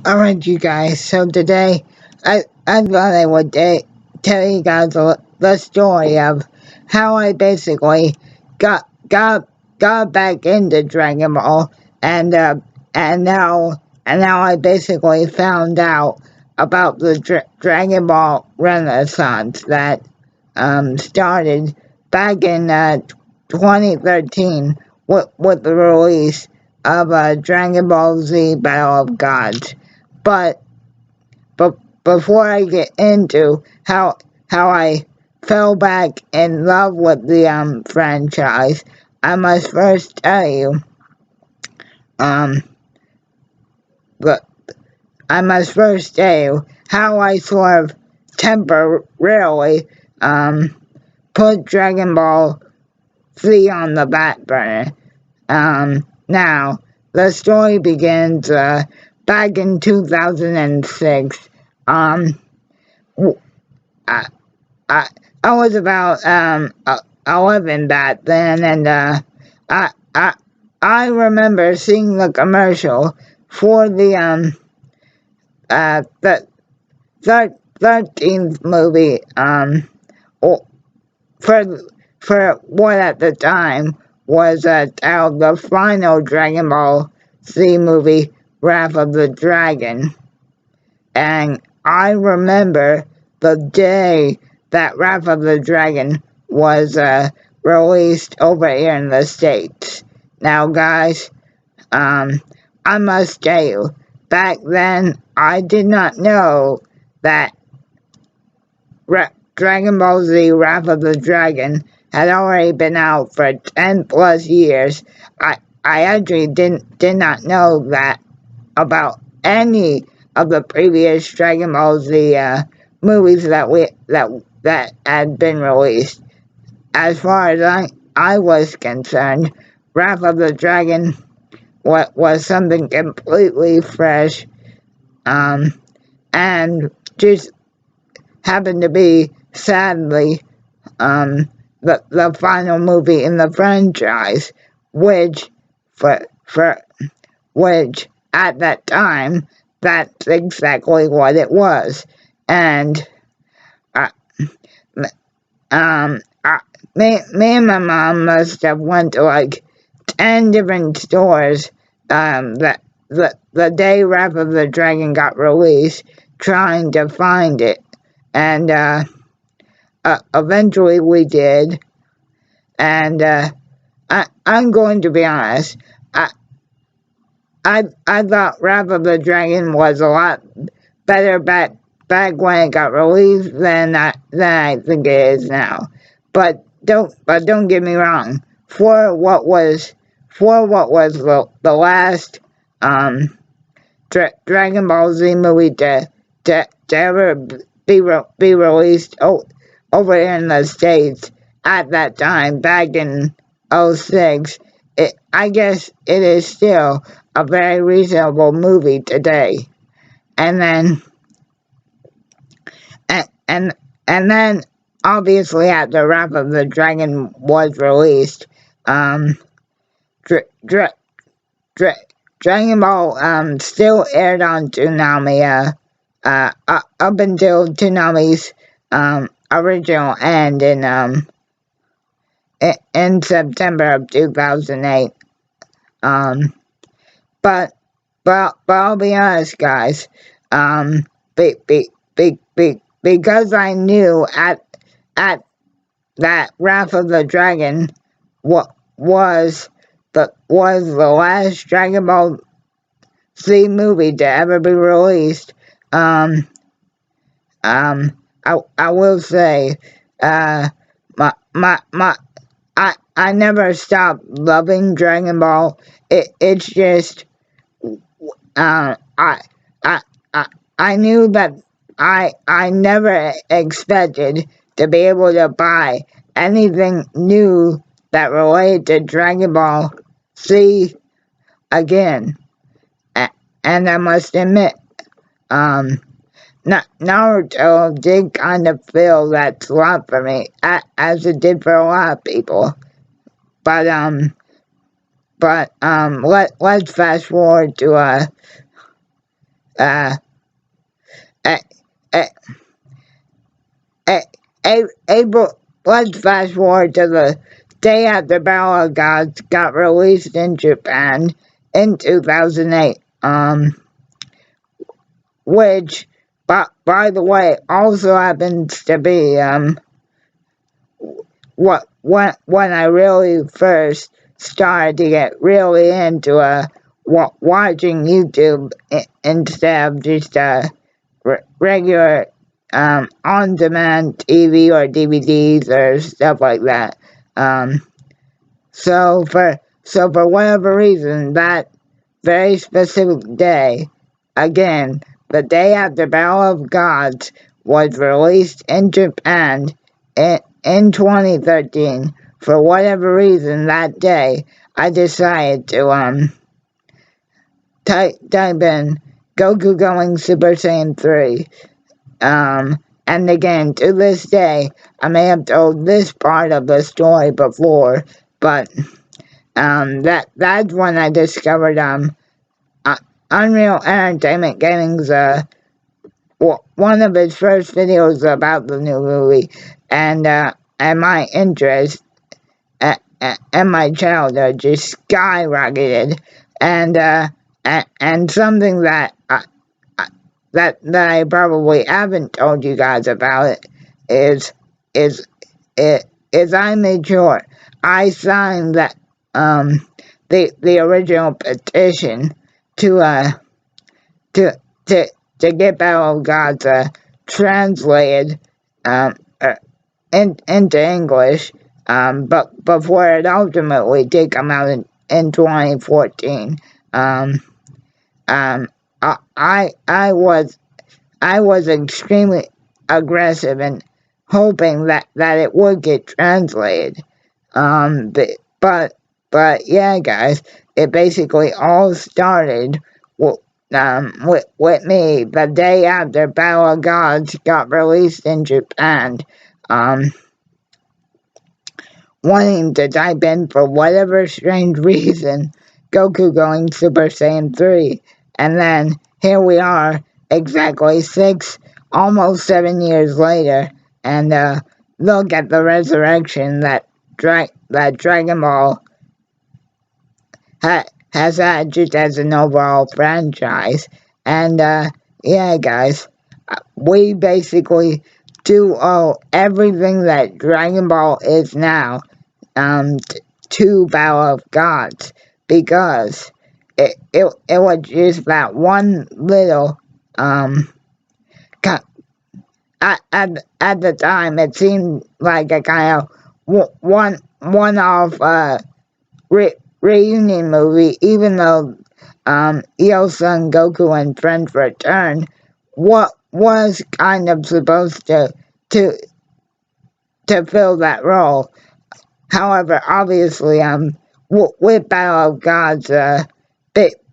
Alright, you guys, so today I thought I would tell you guys the story of how I basically got back into Dragon Ball and and now I basically found out about the Dragon Ball Renaissance that started back in 2013 with the release of Dragon Ball Z Battle of Gods. But but before I get into how I fell back in love with the franchise, I must first tell you um but I must first tell you how I sort of temporarily um put Dragon Ball Z on the back burner. Now the story begins back in 2006. Um, I, I, I was about 11 back then, and I, I, I remember seeing the commercial for the 13th movie, or for what at the time was titled the final Dragon Ball Z movie, Wrath of the Dragon. And I remember the day that Wrath of the Dragon was released over here in the States. Now, guys, I must tell you, back then I did not know that Dragon Ball Z Wrath of the Dragon had already been out for 10 plus years. I actually did not know that about any of the previous Dragon Ball Z movies that had been released. As far as I was concerned, Wrath of the Dragon was something completely fresh, and just happened to be, sadly, the final movie in the franchise, which for which at that time, that's exactly what it was. And um, me and my mom must have went to like 10 different stores that the day Wrath of the Dragon got released, trying to find it. And eventually we did. And I'm going to be honest, I thought Wrath of the Dragon was a lot better back when it got released than I think it is now. But don't get me wrong. For what was the last Dragon Ball Z movie to ever be released over here in the States at that time, back in '06, I guess it is still a very reasonable movie today. And then and then obviously after Wrath of the Dragon was released, Dra- Dra- Dra- Dragon Ball still aired on Toonami up until Toonami's original end in September of 2008. Um, but I'll be honest, guys. Be, because I knew at that Wrath of the Dragon what was the last Dragon Ball Z movie to ever be released. I will say, my I never stopped loving Dragon Ball. It's just uh, I I I knew that I never expected to be able to buy anything new that related to Dragon Ball Z again. And I must admit, um, Naruto did kind of fill that slot for me, as it did for a lot of people. But let's fast forward to uh, a, a, April. Let's fast forward to the day after Battle of Gods got released in Japan in 2008. Which, by the way, also happens to be when I really first started to get really into watching YouTube instead of just regular on-demand TV or DVDs or stuff like that. So for whatever reason, that very specific day, again, the day after Battle of Gods was released in Japan in 2013. For whatever reason, that day, I decided to type in Goku going Super Saiyan 3. And again, to this day, I may have told this part of the story before, but that's when I discovered Unreal Entertainment Gaming's one of his first videos about the new movie, and my interest and my childhood just skyrocketed, and something that I probably haven't told you guys about is I made sure I signed that the original petition to get Battle of Gods translated into English, but before it ultimately did come out in 2014. I was extremely aggressive in hoping that it would get translated. But yeah, guys, it basically all started with me the day after Battle of Gods got released in Japan, wanting to type in, for whatever strange reason, Goku going Super Saiyan 3. And then here we are, exactly almost 7 years later, and look at the resurrection that Dragon Ball has had just as an overall franchise. And yeah, guys, we basically do owe everything that Dragon Ball is now to Battle of Gods, because it was just that one little at the time it seemed like a kind of one-off reunion movie, even though Son Goku and Friends Return was kind of supposed to fill that role. However, obviously, with Battle of Gods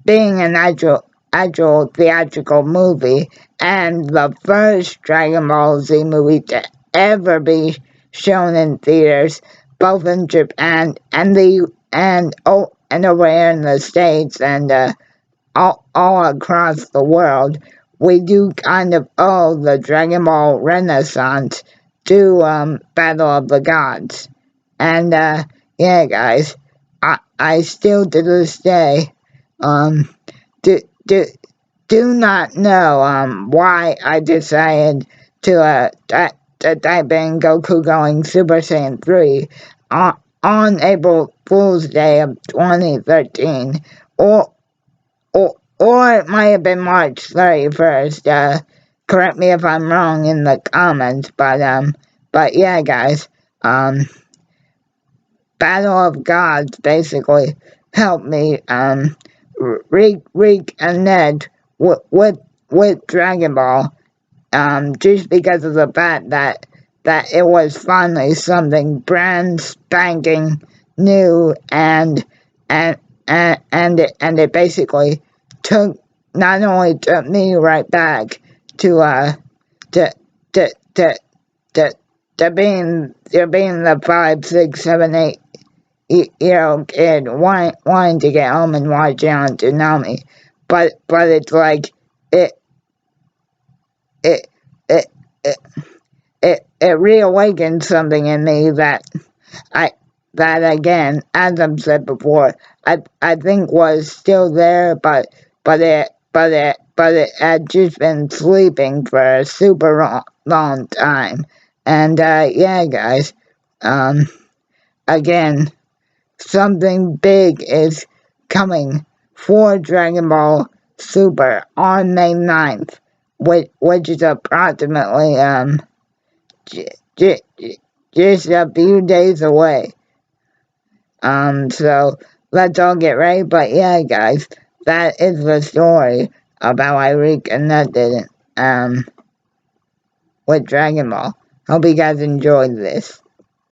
being an actual theatrical movie, and the first Dragon Ball Z movie to ever be shown in theaters, both in Japan and over here in the States, and all across the world, we do kind of owe the Dragon Ball Renaissance to Battle of the Gods. And yeah, guys, I still to this day do not know why I decided to type in Goku going Super Saiyan 3 on April Fool's Day of 2013, or it might have been March 31st. Correct me if I'm wrong in the comments, but yeah, guys, Battle of Gods basically helped me reconnect with Dragon Ball, just because of the fact that it was finally something brand spanking new, and it basically not only took me right back to being the 5, 6, 7, 8-year-old kid wanting to get home and watch it on Toonami, but it's like it it it it it reawakened something in me I that again, as I've said before, I think was still there, but it had just been sleeping for a super long time. And yeah, guys, um, again, something big is coming for Dragon Ball Super on May 9th, which is approximately j- j- just a few days away. So let's all get ready. But yeah, guys, that is the story of how I reconnected um with Dragon Ball. Hope you guys enjoyed this.